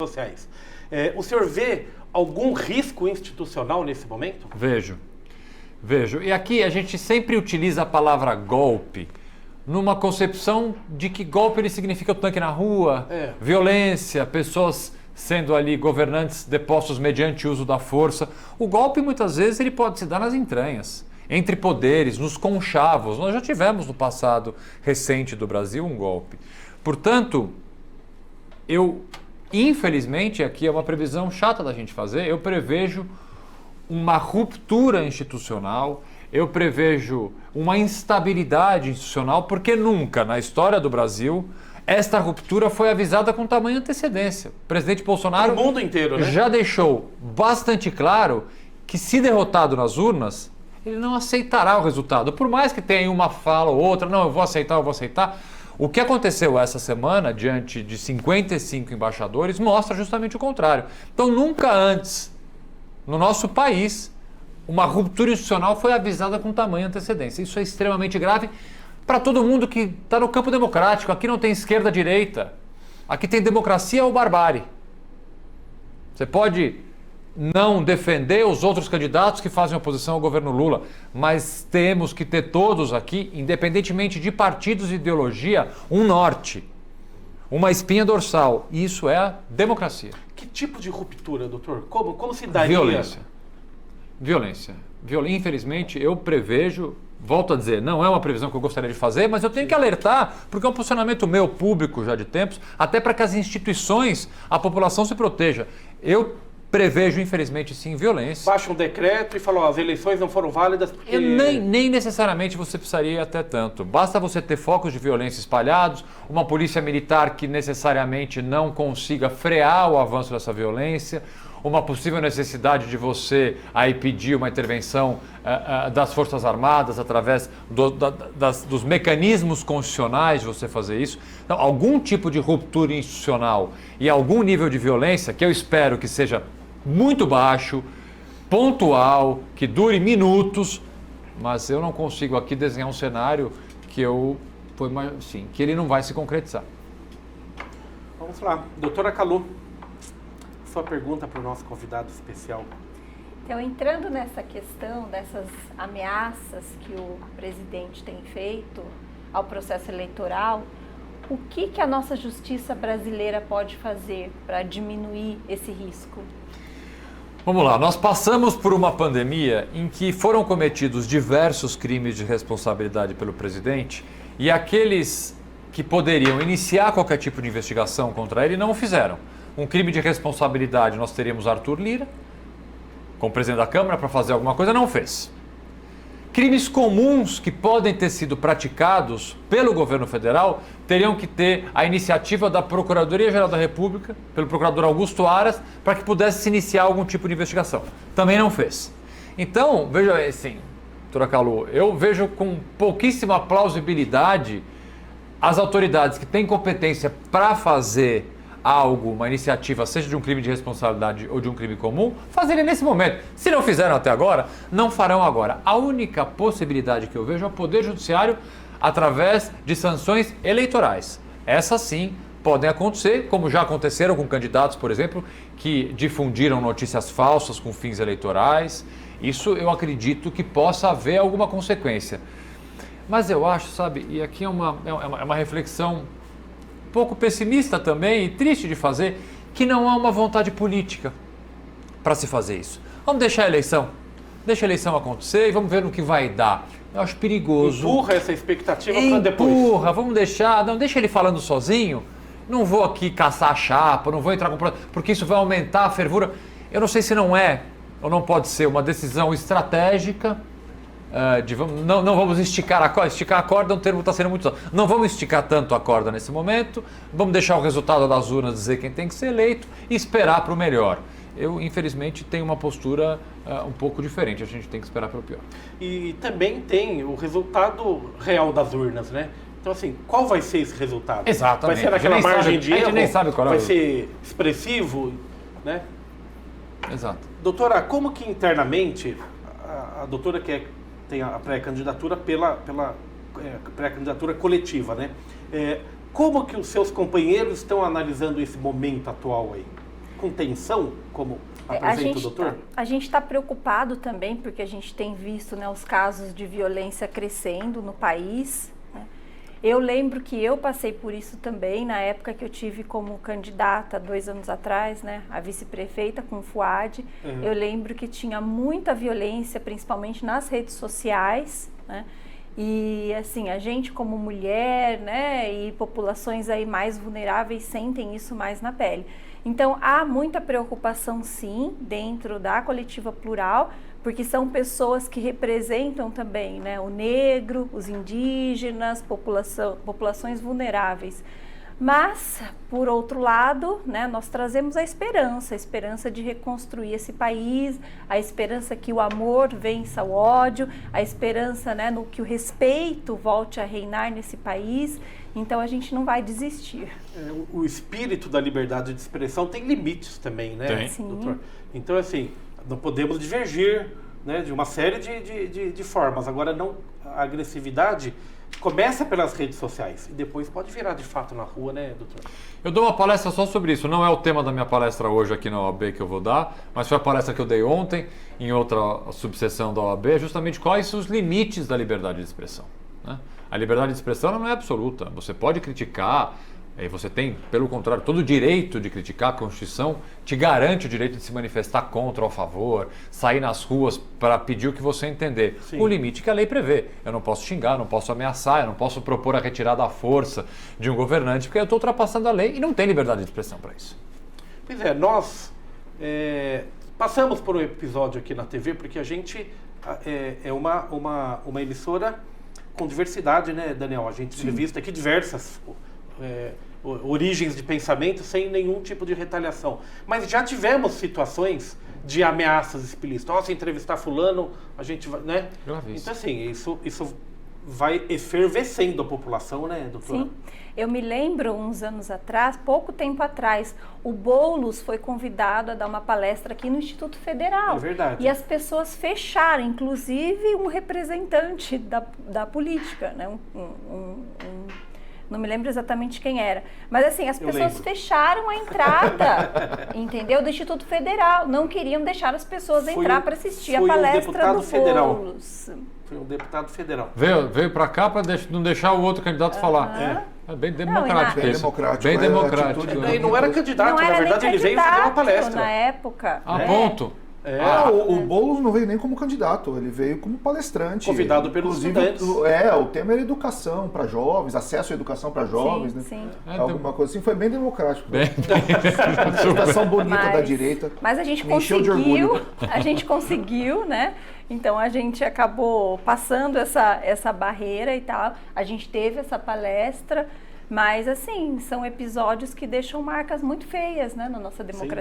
sociais. O senhor vê algum risco institucional nesse momento? Vejo. E aqui a gente sempre utiliza a palavra golpe numa concepção de que golpe ele significa o tanque na rua, violência, pessoas sendo ali governantes depostos mediante uso da força. O golpe muitas vezes ele pode se dar nas entranhas, entre poderes, nos conchavos. Nós já tivemos no passado recente do Brasil um golpe. Portanto, infelizmente, aqui é uma previsão chata da gente fazer, eu prevejo uma ruptura institucional, eu prevejo uma instabilidade institucional, porque nunca na história do Brasil esta ruptura foi avisada com tamanha antecedência. O presidente Bolsonaro o mundo inteiro, né? Já deixou bastante claro que, se derrotado nas urnas, ele não aceitará o resultado. Por mais que tenha uma fala ou outra, não, eu vou aceitar. O que aconteceu essa semana, diante de 55 embaixadores, mostra justamente o contrário. Então, nunca antes, no nosso país, uma ruptura institucional foi avisada com tamanha antecedência. Isso é extremamente grave para todo mundo que está no campo democrático. Aqui não tem esquerda, direita. Aqui tem democracia ou barbárie. Você pode não defender os outros candidatos que fazem oposição ao governo Lula, mas temos que ter todos aqui, independentemente de partidos e ideologia, um norte, uma espinha dorsal. E isso é a democracia. Que tipo de ruptura, doutor? Como se daria? Violência. Infelizmente, eu prevejo, volto a dizer, não é uma previsão que eu gostaria de fazer, mas eu tenho que alertar, porque é um posicionamento meu público já de tempos, até para que as instituições, a população se proteja. Eu prevejo, infelizmente, sim, violência. Baixa um decreto e fala, as eleições não foram válidas porque... Nem necessariamente você precisaria ir até tanto. Basta você ter focos de violência espalhados, uma polícia militar que necessariamente não consiga frear o avanço dessa violência, uma possível necessidade de você aí pedir uma intervenção das Forças Armadas através dos mecanismos constitucionais de você fazer isso. Então, algum tipo de ruptura institucional e algum nível de violência, que eu espero que seja muito baixo, pontual, que dure minutos, mas eu não consigo aqui desenhar um cenário que que ele não vai se concretizar. Vamos lá, doutora Kalu, sua pergunta para o nosso convidado especial. Então, entrando nessa questão dessas ameaças que o presidente tem feito ao processo eleitoral, o que a nossa justiça brasileira pode fazer para diminuir esse risco? Vamos lá, nós passamos por uma pandemia em que foram cometidos diversos crimes de responsabilidade pelo presidente e aqueles que poderiam iniciar qualquer tipo de investigação contra ele não o fizeram. Um crime de responsabilidade, nós teríamos Arthur Lira, como presidente da Câmara, para fazer alguma coisa, não fez. Crimes comuns que podem ter sido praticados pelo governo federal teriam que ter a iniciativa da Procuradoria-Geral da República, pelo procurador Augusto Aras, para que pudesse se iniciar algum tipo de investigação. Também não fez. Então, veja assim, doutora Kalu, eu vejo com pouquíssima plausibilidade as autoridades que têm competência para fazer algo, uma iniciativa, seja de um crime de responsabilidade ou de um crime comum, fazerem nesse momento. Se não fizeram até agora, não farão agora. A única possibilidade que eu vejo é o Poder Judiciário através de sanções eleitorais. Essas sim podem acontecer, como já aconteceram com candidatos, por exemplo, que difundiram notícias falsas com fins eleitorais. Isso eu acredito que possa haver alguma consequência. Mas eu acho, sabe, e aqui é uma reflexão um pouco pessimista também e triste de fazer, que não há uma vontade política para se fazer isso. Vamos deixar a eleição. Deixa a eleição acontecer e vamos ver no que vai dar. Eu acho perigoso. Empurra essa expectativa para depois. Empurra, vamos deixar. Não, deixa ele falando sozinho. Não vou aqui caçar a chapa, não vou entrar com... porque isso vai aumentar a fervura. Eu não sei se não é ou não pode ser uma decisão estratégica não vamos esticar a corda. Esticar a corda é um termo que está sendo muito usado. Não vamos esticar tanto a corda nesse momento. Vamos deixar o resultado das urnas dizer quem tem que ser eleito e esperar para o melhor. Eu, infelizmente, tenho uma postura um pouco diferente. A gente tem que esperar para o pior. E também tem o resultado real das urnas, né? Então, assim, qual vai ser esse resultado? Exatamente. Vai ser naquela margem de erro? A gente nem sabe qual é. Vai ser expressivo, né? Exato. Doutora, como que internamente a doutora tem a pré-candidatura pela pré-candidatura coletiva, né? Como que os seus companheiros estão analisando esse momento atual aí? contenção, como apresenta o doutor? A gente está preocupado também, porque a gente tem visto, né, os casos de violência crescendo no país. Né? Eu lembro que eu passei por isso também, na época que eu tive como candidata, 2 anos atrás, né, a vice-prefeita com o Fuad. Eu lembro que tinha muita violência, principalmente nas redes sociais, né? E assim, a gente como mulher, né, e populações aí mais vulneráveis sentem isso mais na pele. Então, há muita preocupação, sim, dentro da coletiva plural, porque são pessoas que representam também, né, o negro, os indígenas, populações vulneráveis. Mas, por outro lado, né, nós trazemos a esperança de reconstruir esse país, a esperança que o amor vença o ódio, a esperança, né, no que o respeito volte a reinar nesse país. Então, a gente não vai desistir. O espírito da liberdade de expressão tem limites também, né, doutor? Então, assim, não podemos divergir, né, de uma série de formas. Agora, não, a agressividade começa pelas redes sociais e depois pode virar de fato na rua, né, doutor? Eu dou uma palestra só sobre isso. Não é o tema da minha palestra hoje aqui na OAB que eu vou dar, mas foi a palestra que eu dei ontem em outra subseção da OAB, justamente quais são os limites da liberdade de expressão. Né? A liberdade de expressão não é absoluta. Você pode criticar, e você tem, pelo contrário, todo o direito de criticar. A Constituição te garante o direito de se manifestar contra ou a favor, sair nas ruas para pedir o que você entender. Sim. O limite que a lei prevê. Eu não posso xingar, não posso ameaçar, eu não posso propor a retirada à força de um governante, porque eu estou ultrapassando a lei e não tem liberdade de expressão para isso. Pois é, nós passamos por um episódio aqui na TV, porque a gente é uma emissora com diversidade, né, Daniel? A gente entrevista aqui diversas origens de pensamento sem nenhum tipo de retaliação. Mas já tivemos situações de ameaças explícitas. Nossa, entrevistar fulano, a gente vai, né? Então, assim, isso vai efervescendo a população, né, doutora? Sim. Eu me lembro, uns anos atrás, pouco tempo atrás, o Boulos foi convidado a dar uma palestra aqui no Instituto Federal. É verdade. E as pessoas fecharam, inclusive um representante da política, né? Não me lembro exatamente quem era. Mas assim, as pessoas fecharam a entrada, entendeu? Do Instituto Federal. Não queriam deixar as pessoas entrar para assistir a palestra do Boulos. Foi um deputado federal. Veio para cá para não deixar o outro candidato falar. É bem democrático. Bem democrático. Bem democrático. E não era candidato, não era, na verdade ele veio fazer uma palestra. Na época. Ponto. O Boulos não veio nem como candidato, ele veio como palestrante. Convidado pelos estudantes. O tema era educação para jovens, acesso à educação para jovens, né? Sim. Alguma coisa assim, foi bem democrático. Uma situação bonita da direita. Mas a gente conseguiu, né? Então a gente acabou passando essa barreira e tal. A gente teve essa palestra. Mas, assim, são episódios que deixam marcas muito feias, né, na nossa democracia.